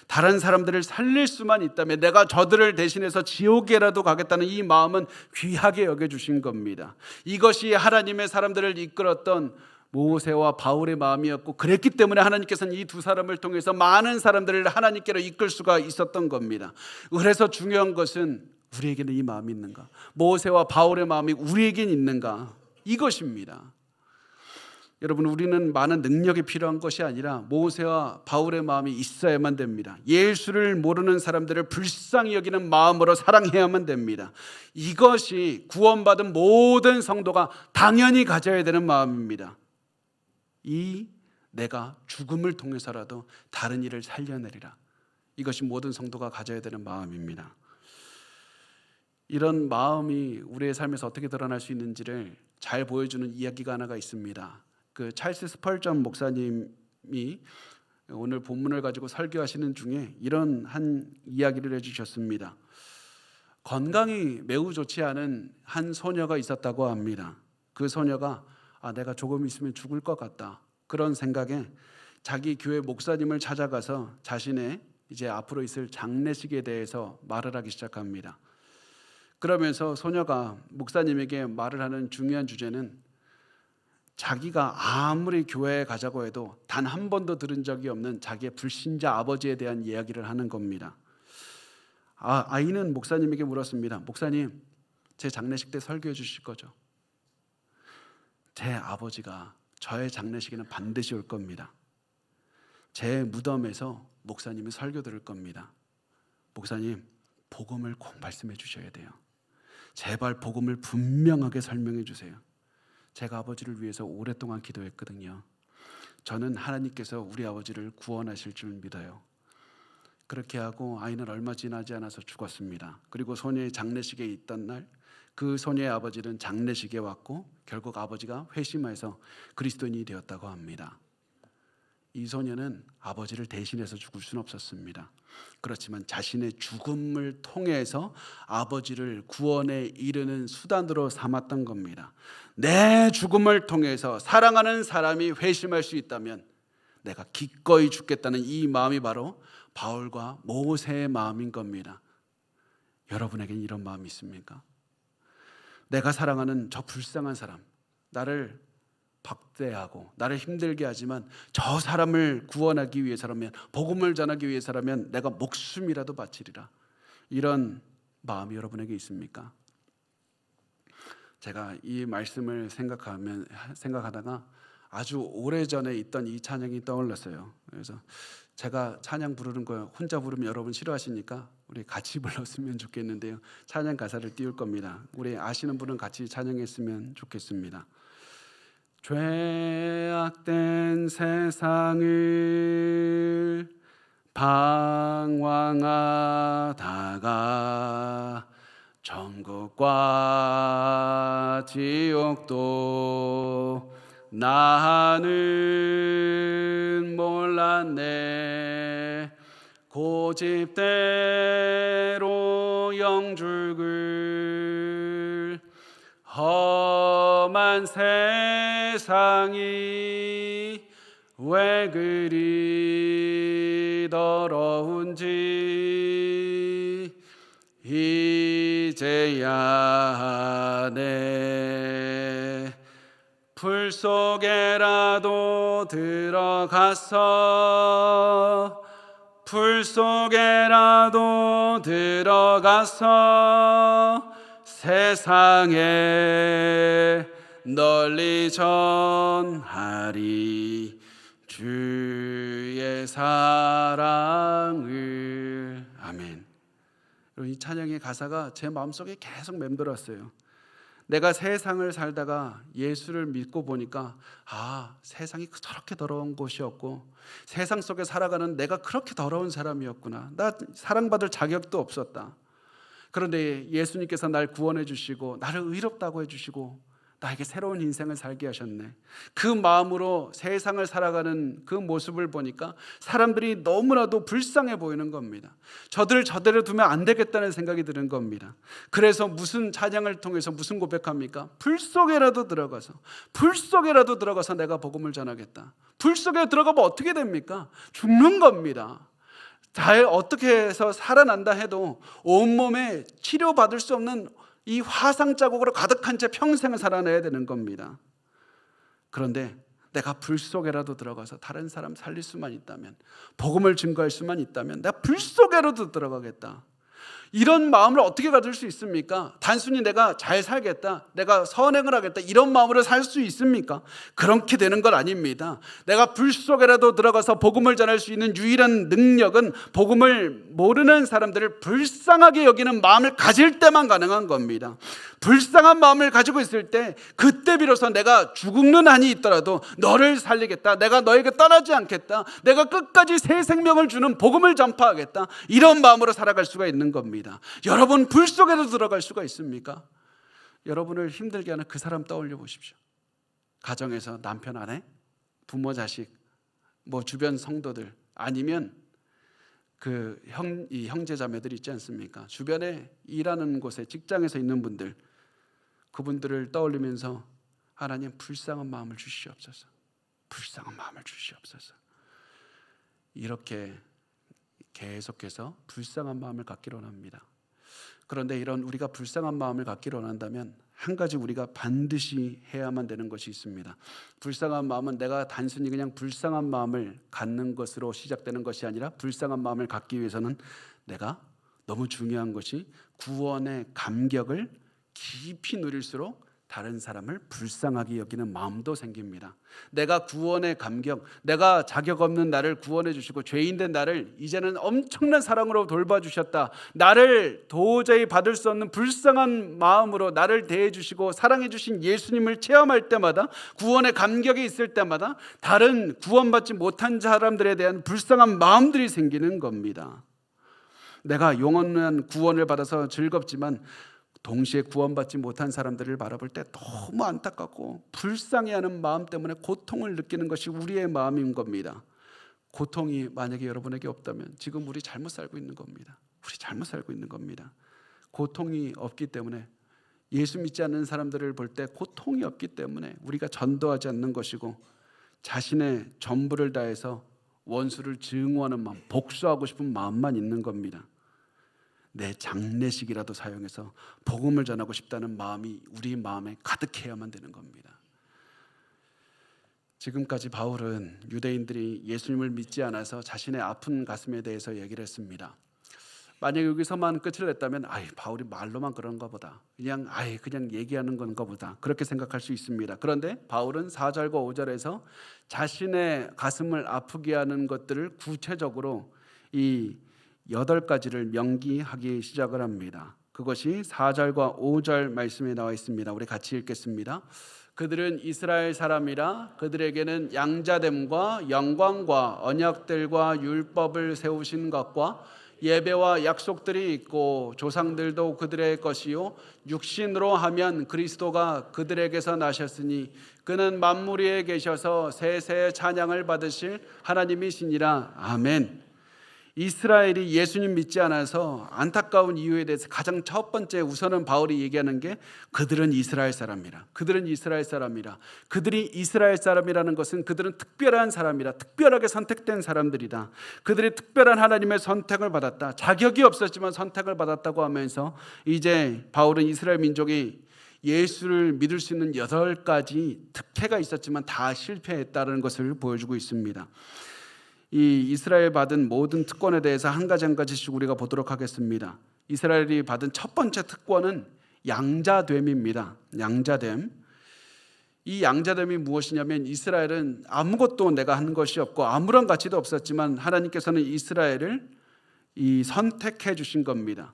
다른 사람들을 살릴 수만 있다면 내가 저들을 대신해서 지옥에라도 가겠다는 이 마음은 귀하게 여겨주신 겁니다. 이것이 하나님의 사람들을 이끌었던 모세와 바울의 마음이었고, 그랬기 때문에 하나님께서는 이 두 사람을 통해서 많은 사람들을 하나님께로 이끌 수가 있었던 겁니다. 그래서 중요한 것은 우리에게는 이 마음이 있는가? 모세와 바울의 마음이 우리에겐 있는가? 이것입니다. 여러분, 우리는 많은 능력이 필요한 것이 아니라 모세와 바울의 마음이 있어야만 됩니다. 예수를 모르는 사람들을 불쌍히 여기는 마음으로 사랑해야만 됩니다. 이것이 구원받은 모든 성도가 당연히 가져야 되는 마음입니다. 내가 죽음을 통해서라도 다른 이를 살려내리라. 이것이 모든 성도가 가져야 되는 마음입니다. 이런 마음이 우리의 삶에서 어떻게 드러날 수 있는지를 잘 보여주는 이야기가 하나가 있습니다. 그 찰스 스펄전 목사님이 오늘 본문을 가지고 설교하시는 중에 이런 한 이야기를 해주셨습니다. 건강이 매우 좋지 않은 한 소녀가 있었다고 합니다. 그 소녀가 내가 조금 있으면 죽을 것 같다, 그런 생각에 자기 교회 목사님을 찾아가서 자신의 이제 앞으로 있을 장례식에 대해서 말을 하기 시작합니다. 그러면서 소녀가 목사님에게 말을 하는 중요한 주제는 자기가 아무리 교회에 가자고 해도 단 한 번도 들은 적이 없는 자기의 불신자 아버지에 대한 이야기를 하는 겁니다. 아이는 목사님에게 물었습니다. 목사님, 제 장례식 때 설교해 주실 거죠? 제 아버지가 저의 장례식에는 반드시 올 겁니다. 제 무덤에서 목사님이 설교 들을 겁니다. 목사님, 복음을 꼭 말씀해 주셔야 돼요. 제발 복음을 분명하게 설명해 주세요. 제가 아버지를 위해서 오랫동안 기도했거든요. 저는 하나님께서 우리 아버지를 구원하실 줄 믿어요. 그렇게 하고 아이는 얼마 지나지 않아서 죽었습니다. 그리고 소녀의 장례식에 있던 날 그 소녀의 아버지는 장례식에 왔고 결국 아버지가 회심해서 그리스도인이 되었다고 합니다. 이 소녀는 아버지를 대신해서 죽을 수는 없었습니다. 그렇지만 자신의 죽음을 통해서 아버지를 구원에 이르는 수단으로 삼았던 겁니다. 내 죽음을 통해서 사랑하는 사람이 회심할 수 있다면 내가 기꺼이 죽겠다는 이 마음이 바로 바울과 모세의 마음인 겁니다. 여러분에게는 이런 마음이 있습니까? 내가 사랑하는 저 불쌍한 사람, 나를 박대하고 나를 힘들게 하지만 저 사람을 구원하기 위해서라면, 복음을 전하기 위해서라면 내가 목숨이라도 바치리라, 이런 마음이 여러분에게 있습니까? 제가 이 말씀을 생각하다가 아주 오래전에 있던 이 찬양이 떠올랐어요. 그래서 제가 찬양 부르는 거 혼자 부르면 여러분 싫어하시니까 우리 같이 불렀으면 좋겠는데요, 찬양 가사를 띄울 겁니다. 우리 아시는 분은 같이 찬양했으면 좋겠습니다. 죄악된 세상을 방황하다가 천국과 지옥도 나는 몰랐네. 고집대로 영죽을 험한 세상이 왜 그리 더러운지 이제야 내 불 속에라도 들어가서 세상에 널리 전하리 주의 사랑을. 아멘. 이 찬양의 가사가 제 마음속에 계속 맴돌았어요. 내가 세상을 살다가 예수를 믿고 보니까 세상이 저렇게 더러운 곳이었고 세상 속에 살아가는 내가 그렇게 더러운 사람이었구나. 나 사랑받을 자격도 없었다. 그런데 예수님께서 날 구원해 주시고 나를 의롭다고 해주시고 나에게 새로운 인생을 살게 하셨네. 그 마음으로 세상을 살아가는 그 모습을 보니까 사람들이 너무나도 불쌍해 보이는 겁니다. 저들을 저대로 두면 안 되겠다는 생각이 드는 겁니다. 그래서 무슨 찬양을 통해서 무슨 고백합니까? 불 속에라도 들어가서 내가 복음을 전하겠다. 불 속에 들어가면 어떻게 됩니까? 죽는 겁니다. 잘 어떻게 해서 살아난다 해도 온몸에 치료받을 수 없는 이 화상 자국으로 가득한 채 평생을 살아내야 되는 겁니다. 그런데 내가 불 속에라도 들어가서 다른 사람 살릴 수만 있다면, 복음을 증거할 수만 있다면 내가 불 속에라도 들어가겠다. 이런 마음을 어떻게 가질 수 있습니까? 단순히 내가 잘 살겠다, 내가 선행을 하겠다, 이런 마음으로 살 수 있습니까? 그렇게 되는 건 아닙니다. 내가 불 속에라도 들어가서 복음을 전할 수 있는 유일한 능력은 복음을 모르는 사람들을 불쌍하게 여기는 마음을 가질 때만 가능한 겁니다. 불쌍한 마음을 가지고 있을 때 그때 비로소 내가 죽는 한이 있더라도 너를 살리겠다, 내가 너에게 떠나지 않겠다, 내가 끝까지 새 생명을 주는 복음을 전파하겠다, 이런 마음으로 살아갈 수가 있는 겁니다. 겁니다. 여러분 불 속에도 들어갈 수가 있습니까? 여러분을 힘들게 하는 그 사람 떠올려 보십시오. 가정에서 남편, 아내, 부모, 자식, 주변 성도들, 아니면 이 형제 자매들 있지 않습니까? 주변에 일하는 곳에 직장에서 있는 분들, 그분들을 떠올리면서 하나님 불쌍한 마음을 주시옵소서. 불쌍한 마음을 주시옵소서. 이렇게 계속해서 불쌍한 마음을 갖기를 원합니다. 그런데 이런 우리가 불쌍한 마음을 갖기를 원한다면 한 가지 우리가 반드시 해야만 되는 것이 있습니다. 불쌍한 마음은 내가 단순히 그냥 불쌍한 마음을 갖는 것으로 시작되는 것이 아니라 불쌍한 마음을 갖기 위해서는 내가 너무 중요한 것이 구원의 감격을 깊이 누릴수록 다른 사람을 불쌍하게 여기는 마음도 생깁니다. 내가 구원의 감격, 내가 자격 없는 나를 구원해 주시고 죄인된 나를 이제는 엄청난 사랑으로 돌봐주셨다, 나를 도저히 받을 수 없는 불쌍한 마음으로 나를 대해 주시고 사랑해 주신 예수님을 체험할 때마다, 구원의 감격이 있을 때마다 다른 구원받지 못한 사람들에 대한 불쌍한 마음들이 생기는 겁니다. 내가 영원한 구원을 받아서 즐겁지만 동시에 구원받지 못한 사람들을 바라볼 때 너무 안타깝고 불쌍해하는 마음 때문에 고통을 느끼는 것이 우리의 마음인 겁니다. 고통이 만약에 여러분에게 없다면 지금 우리 잘못 살고 있는 겁니다. 우리 잘못 살고 있는 겁니다. 고통이 없기 때문에, 예수 믿지 않는 사람들을 볼 때 고통이 없기 때문에 우리가 전도하지 않는 것이고, 자신의 전부를 다해서 원수를 증오하는 마음, 복수하고 싶은 마음만 있는 겁니다. 내 장례식이라도 사용해서 복음을 전하고 싶다는 마음이 우리 마음에 가득해야만 되는 겁니다. 지금까지 바울은 유대인들이 예수님을 믿지 않아서 자신의 아픈 가슴에 대해서 얘기를 했습니다. 만약 여기서만 끝을 냈다면 바울이 말로만 그런가 보다, 그냥 얘기하는 건가 보다, 그렇게 생각할 수 있습니다. 그런데 바울은 4절과 5절에서 자신의 가슴을 아프게 하는 것들을 구체적으로 이 8가지를 명기하기 시작을 합니다. 그것이 4절과 5절 말씀에 나와 있습니다. 우리 같이 읽겠습니다. 그들은 이스라엘 사람이라 그들에게는 양자됨과 영광과 언약들과 율법을 세우신 것과 예배와 약속들이 있고 조상들도 그들의 것이요 육신으로 하면 그리스도가 그들에게서 나셨으니 그는 만물 위에 계셔서 세세 찬양을 받으실 하나님이시니라. 아멘. 이스라엘이 예수님 믿지 않아서 안타까운 이유에 대해서 가장 첫 번째 우선은 바울이 얘기하는 게 그들은 이스라엘 사람이라. 그들은 이스라엘 사람이라. 그들이 이스라엘 사람이라는 것은 그들은 특별한 사람이라. 특별하게 선택된 사람들이다. 그들이 특별한 하나님의 선택을 받았다. 자격이 없었지만 선택을 받았다고 하면서 이제 바울은 이스라엘 민족이 예수를 믿을 수 있는 8가지 특혜가 있었지만 다 실패했다는 것을 보여주고 있습니다. 이 이스라엘 받은 모든 특권에 대해서 한 가지 한 가지씩 우리가 보도록 하겠습니다. 이스라엘이 받은 첫 번째 특권은 양자됨입니다. 양자됨. 이 양자됨이 무엇이냐면, 이스라엘은 아무것도 내가 한 것이 없고 아무런 가치도 없었지만 하나님께서는 이스라엘을 선택해 주신 겁니다.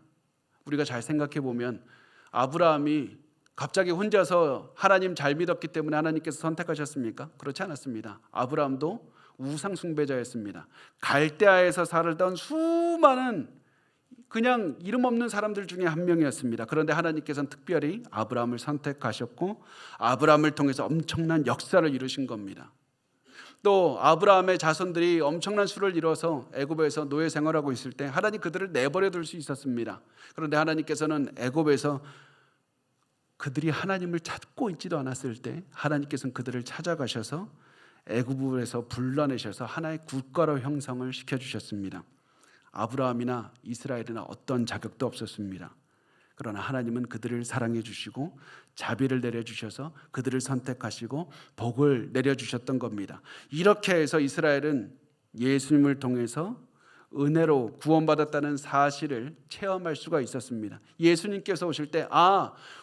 우리가 잘 생각해 보면 아브라함이 갑자기 혼자서 하나님 잘 믿었기 때문에 하나님께서 선택하셨습니까? 그렇지 않았습니다. 아브라함도 우상 숭배자였습니다. 갈대아에서 살던 수많은 그냥 이름 없는 사람들 중에 한 명이었습니다. 그런데 하나님께서는 특별히 아브라함을 선택하셨고 아브라함을 통해서 엄청난 역사를 이루신 겁니다. 또 아브라함의 자손들이 엄청난 수를 이뤄서 애굽에서 노예 생활하고 있을 때 하나님 그들을 내버려 둘 수 있었습니다. 그런데 하나님께서는 애굽에서 그들이 하나님을 찾고 있지도 않았을 때 하나님께서는 그들을 찾아가셔서 애굽에서 불러내셔서 하나의 국가로 형성을 시켜주셨습니다. 아브라함이나 이스라엘이나 어떤 자격도 없었습니다. 그러나 하나님은 그들을 사랑해 주시고 자비를 내려주셔서 그들을 선택하시고 복을 내려주셨던 겁니다. 이렇게 해서 이스라엘은 예수님을 통해서 은혜로 구원받았다는 사실을 체험할 수가 있었습니다. 예수님께서 오실 때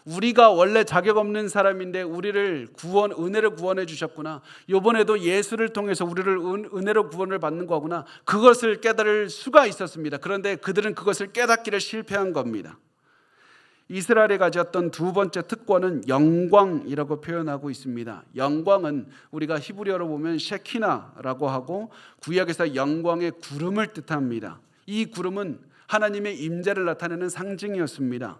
우리가 원래 자격 없는 사람인데 우리를 은혜로 구원해 주셨구나. 이번에도 예수를 통해서 우리를 은혜로 구원을 받는 거구나. 그것을 깨달을 수가 있었습니다. 그런데 그들은 그것을 깨닫기를 실패한 겁니다. 이스라엘이 가졌던 두 번째 특권은 영광이라고 표현하고 있습니다. 영광은 우리가 히브리어로 보면 셰키나라고 하고 구약에서 영광의 구름을 뜻합니다. 이 구름은 하나님의 임재를 나타내는 상징이었습니다.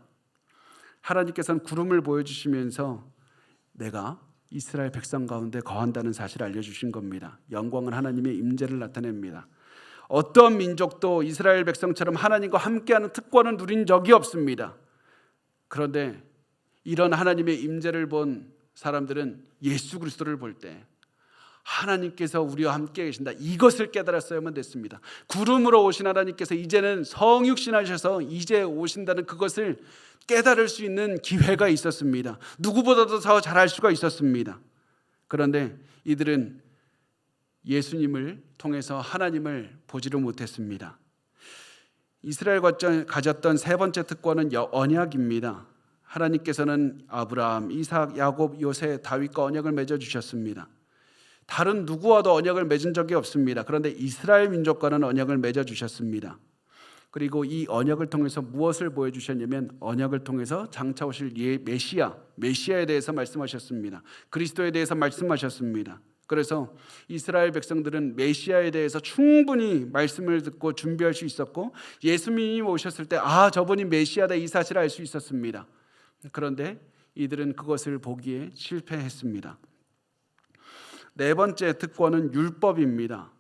하나님께서는 구름을 보여주시면서 내가 이스라엘 백성 가운데 거한다는 사실을 알려주신 겁니다. 영광은 하나님의 임재를 나타냅니다. 어떤 민족도 이스라엘 백성처럼 하나님과 함께하는 특권을 누린 적이 없습니다. 그런데 이런 하나님의 임재를 본 사람들은 예수 그리스도를 볼 때 하나님께서 우리와 함께 계신다, 이것을 깨달았어야만 됐습니다. 구름으로 오신 하나님께서 이제는 성육신하셔서 이제 오신다는 그것을 깨달을 수 있는 기회가 있었습니다. 누구보다도 더 잘할 수가 있었습니다. 그런데 이들은 예수님을 통해서 하나님을 보지를 못했습니다. 이스라엘과 가졌던 세 번째 특권은 언약입니다. 하나님께서는 아브라함, 이삭, 야곱, 요새, 다윗과 언약을 맺어주셨습니다. 다른 누구와도 언약을 맺은 적이 없습니다. 그런데 이스라엘 민족과는 언약을 맺어주셨습니다. 그리고 이 언약을 통해서 무엇을 보여주셨냐면 언약을 통해서 장차 오실 메시아에 대해서 말씀하셨습니다. 그리스도에 대해서 말씀하셨습니다. 그래서 이스라엘 백성들은 메시아에 대해서 충분히 말씀을 듣고 준비할 수 있었고, 예수님이 오셨을 때 저분이 메시아다, 이 사실을 알 수 있었습니다. 그런데 이들은 그것을 보기에 실패했습니다. 네 번째 특권은 율법입니다.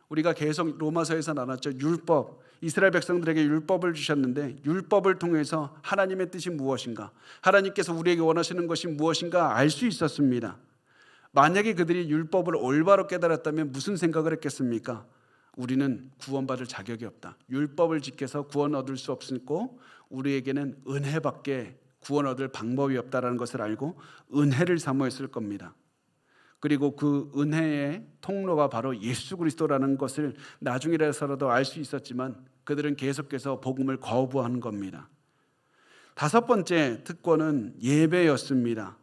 우리가 계속 로마서에서 나눴죠. 율법, 이스라엘 백성들에게 율법을 주셨는데 율법을 통해서 하나님의 뜻이 무엇인가, 하나님께서 우리에게 원하시는 것이 무엇인가 알 수 있었습니다. 만약에 그들이 율법을 올바로 깨달았다면 무슨 생각을 했겠습니까? 우리는 구원받을 자격이 없다, 율법을 지켜서 구원 얻을 수 없고 우리에게는 은혜밖에 구원 얻을 방법이 없다라는 것을 알고 은혜를 사모했을 겁니다. 그리고 그 은혜의 통로가 바로 예수 그리스도라는 것을 나중이라서라도 알 수 있었지만 그들은 계속해서 복음을 거부한 겁니다. 다섯 번째 특권은 예배였습니다.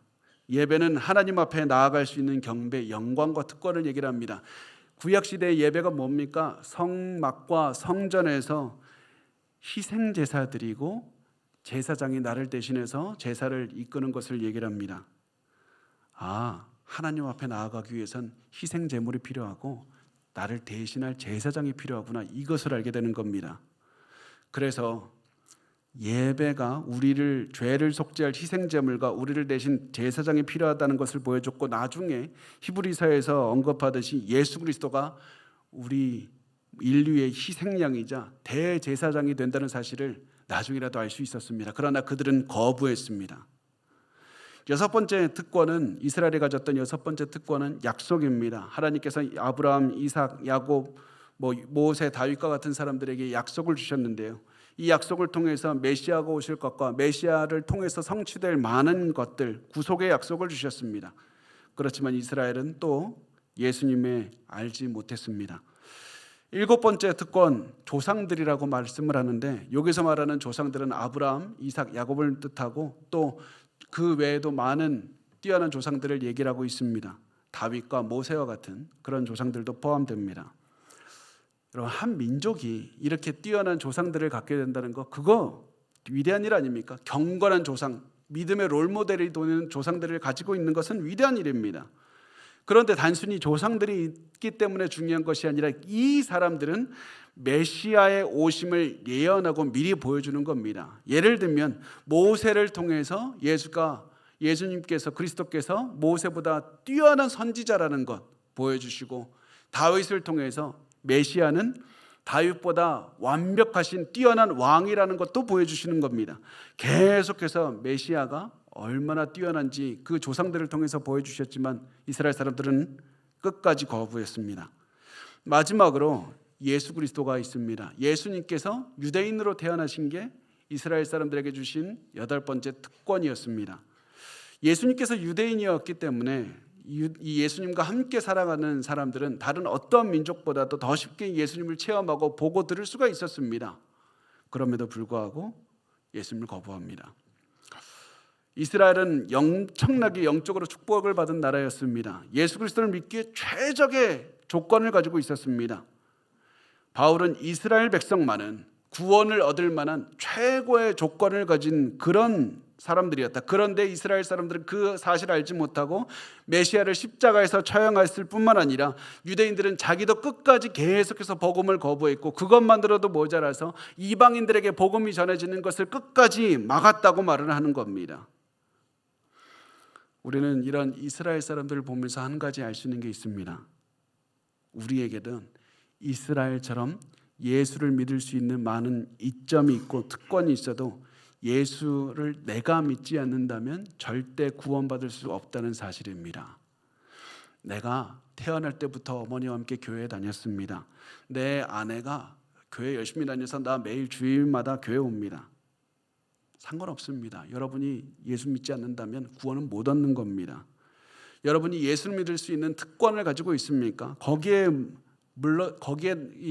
예배는 하나님 앞에 나아갈 수 있는 경배, 영광과 특권을 얘기를 합니다. 구약시대의 예배가 뭡니까? 성막과 성전에서 희생제사 드리고 제사장이 나를 대신해서 제사를 이끄는 것을 얘기를 합니다. 하나님 앞에 나아가기 위해선 희생제물이 필요하고 나를 대신할 제사장이 필요하구나, 이것을 알게 되는 겁니다. 그래서 예배가 우리를 죄를 속죄할 희생제물과 우리를 대신 제사장이 필요하다는 것을 보여줬고, 나중에 히브리서에서 언급하듯이 예수 그리스도가 우리 인류의 희생양이자 대제사장이 된다는 사실을 나중이라도 알 수 있었습니다. 그러나 그들은 거부했습니다. 여섯 번째 특권은, 이스라엘이 가졌던 여섯 번째 특권은 약속입니다. 하나님께서 아브라함, 이삭, 야곱, 모세, 다윗과 같은 사람들에게 약속을 주셨는데요, 이 약속을 통해서 메시아가 오실 것과 메시아를 통해서 성취될 많은 것들, 구속의 약속을 주셨습니다. 그렇지만 이스라엘은 또 예수님을 알지 못했습니다. 일곱 번째 특권, 조상들이라고 말씀을 하는데 여기서 말하는 조상들은 아브라함, 이삭, 야곱을 뜻하고 또 그 외에도 많은 뛰어난 조상들을 얘기를 하고 있습니다. 다윗과 모세와 같은 그런 조상들도 포함됩니다. 여러분, 한 민족이 이렇게 뛰어난 조상들을 갖게 된다는 거, 그거 위대한 일 아닙니까? 경건한 조상, 믿음의 롤모델이 되는 조상들을 가지고 있는 것은 위대한 일입니다. 그런데 단순히 조상들이 있기 때문에 중요한 것이 아니라 이 사람들은 메시아의 오심을 예언하고 미리 보여주는 겁니다. 예를 들면 모세를 통해서 예수님께서, 그리스도께서 모세보다 뛰어난 선지자라는 것 보여주시고, 다윗을 통해서 메시아는 다윗보다 완벽하신 뛰어난 왕이라는 것도 보여주시는 겁니다. 계속해서 메시아가 얼마나 뛰어난지 그 조상들을 통해서 보여주셨지만 이스라엘 사람들은 끝까지 거부했습니다. 마지막으로 예수 그리스도가 있습니다. 예수님께서 유대인으로 태어나신 게 이스라엘 사람들에게 주신 여덟 번째 특권이었습니다. 예수님께서 유대인이었기 때문에 이 예수님과 함께 살아가는 사람들은 다른 어떤 민족보다도 더 쉽게 예수님을 체험하고 보고 들을 수가 있었습니다. 그럼에도 불구하고 예수님을 거부합니다. 이스라엘은 엄청나게 영적으로 축복을 받은 나라였습니다. 예수 그리스도를 믿기에 최적의 조건을 가지고 있었습니다. 바울은 이스라엘 백성만은 구원을 얻을 만한 최고의 조건을 가진 그런 사람들이었다. 그런데 이스라엘 사람들은 그 사실을 알지 못하고 메시아를 십자가에서 처형했을 뿐만 아니라 유대인들은 자기도 끝까지 계속해서 복음을 거부했고 그것만으로도 모자라서 이방인들에게 복음이 전해지는 것을 끝까지 막았다고 말을 하는 겁니다. 우리는 이런 이스라엘 사람들을 보면서 한 가지 알 수 있는 게 있습니다. 우리에게는 이스라엘처럼 예수를 믿을 수 있는 많은 이점이 있고 특권이 있어도 예수를 내가 믿지 않는다면 절대 구원받을 수 없다는 사실입니다. 내가 태어날 때부터 어머니와 함께 교회에 다녔습니다. 내 아내가 교회 열심히 다녀서 나 매일 주일마다 교회 옵니다. 상관없습니다. 여러분이 예수 믿지 않는다면 구원은 못 얻는 겁니다. 여러분이 예수를 믿을 수 있는 특권을 가지고 있습니까? 거기에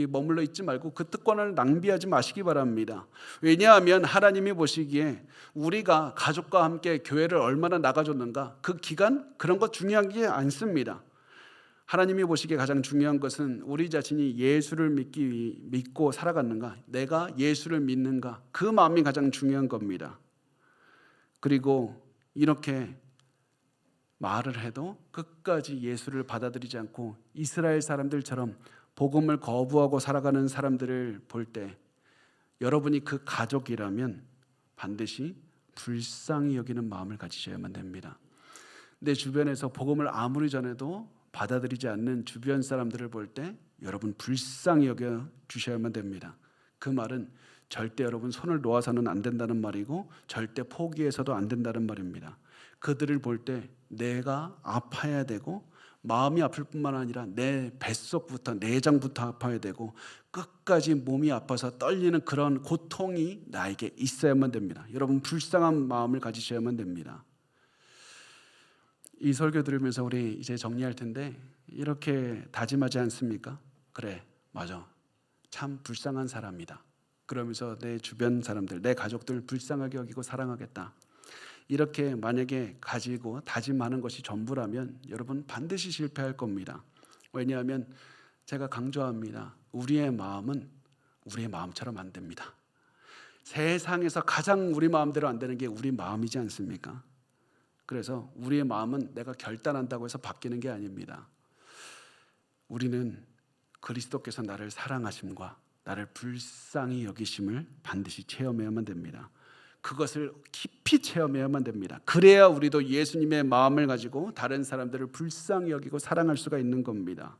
머물러 있지 말고 그 특권을 낭비하지 마시기 바랍니다. 왜냐하면 하나님이 보시기에 우리가 가족과 함께 교회를 얼마나 나가줬는가, 그 기간 그런 거 중요하지 않습니다. 하나님이 보시기에 가장 중요한 것은 우리 자신이 예수를 믿고 살아갔는가, 내가 예수를 믿는가, 그 마음이 가장 중요한 겁니다. 그리고 이렇게 말을 해도 끝까지 예수를 받아들이지 않고 이스라엘 사람들처럼 복음을 거부하고 살아가는 사람들을 볼 때 여러분이 그 가족이라면 반드시 불쌍히 여기는 마음을 가지셔야만 됩니다. 내 주변에서 복음을 아무리 전해도 받아들이지 않는 주변 사람들을 볼 때 여러분 불쌍히 여겨 주셔야만 됩니다. 그 말은 절대 여러분 손을 놓아서는 안 된다는 말이고 절대 포기해서도 안 된다는 말입니다. 그들을 볼 때 내가 아파야 되고 마음이 아플 뿐만 아니라 내 뱃속부터 내장부터 아파야 되고 끝까지 몸이 아파서 떨리는 그런 고통이 나에게 있어야만 됩니다. 여러분 불쌍한 마음을 가지셔야만 됩니다. 이 설교 들으면서 우리 이제 정리할 텐데 이렇게 다짐하지 않습니까? 그래, 맞아, 참 불쌍한 사람이다. 그러면서 내 주변 사람들, 내 가족들 불쌍하게 여기고 사랑하겠다. 이렇게 만약에 가지고 다짐하는 것이 전부라면 여러분 반드시 실패할 겁니다. 왜냐하면 제가 강조합니다. 우리의 마음은 우리의 마음처럼 안 됩니다. 세상에서 가장 우리 마음대로 안 되는 게 우리 마음이지 않습니까? 그래서 우리의 마음은 내가 결단한다고 해서 바뀌는 게 아닙니다. 우리는 그리스도께서 나를 사랑하심과 나를 불쌍히 여기심을 반드시 체험해야만 됩니다. 그것을 깊이 체험해야만 됩니다. 그래야 우리도 예수님의 마음을 가지고 다른 사람들을 불쌍히 여기고 사랑할 수가 있는 겁니다.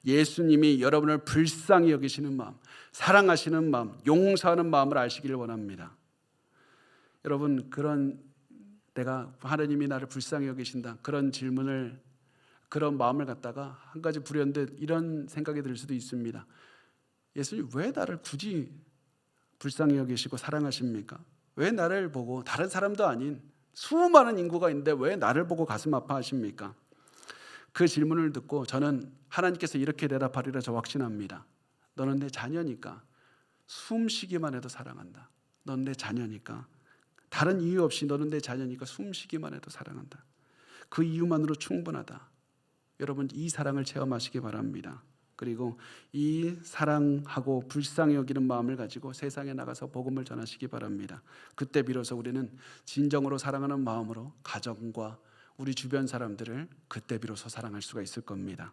예수님이 여러분을 불쌍히 여기시는 마음, 사랑하시는 마음, 용서하는 마음을 아시기를 원합니다. 여러분, 그런 내가 하나님이 나를 불쌍히 여기신다 그런 질문을, 그런 마음을 갖다가 한 가지 불현듯 이런 생각이 들 수도 있습니다. 예수님 왜 나를 굳이 불쌍히 여기시고 사랑하십니까? 왜 나를 보고, 다른 사람도 아닌 수많은 인구가 있는데 왜 나를 보고 가슴 아파하십니까? 그 질문을 듣고 저는 하나님께서 이렇게 대답하리라 저 확신합니다. 너는 내 자녀니까 숨 쉬기만 해도 사랑한다. 넌 내 자녀니까, 다른 이유 없이 너는 내 자녀니까 숨 쉬기만 해도 사랑한다. 그 이유만으로 충분하다. 여러분 이 사랑을 체험하시기 바랍니다. 그리고 이 사랑하고 불쌍히 여기는 마음을 가지고 세상에 나가서 복음을 전하시기 바랍니다. 그때 비로소 우리는 진정으로 사랑하는 마음으로 가정과 우리 주변 사람들을 그때 비로소 사랑할 수가 있을 겁니다.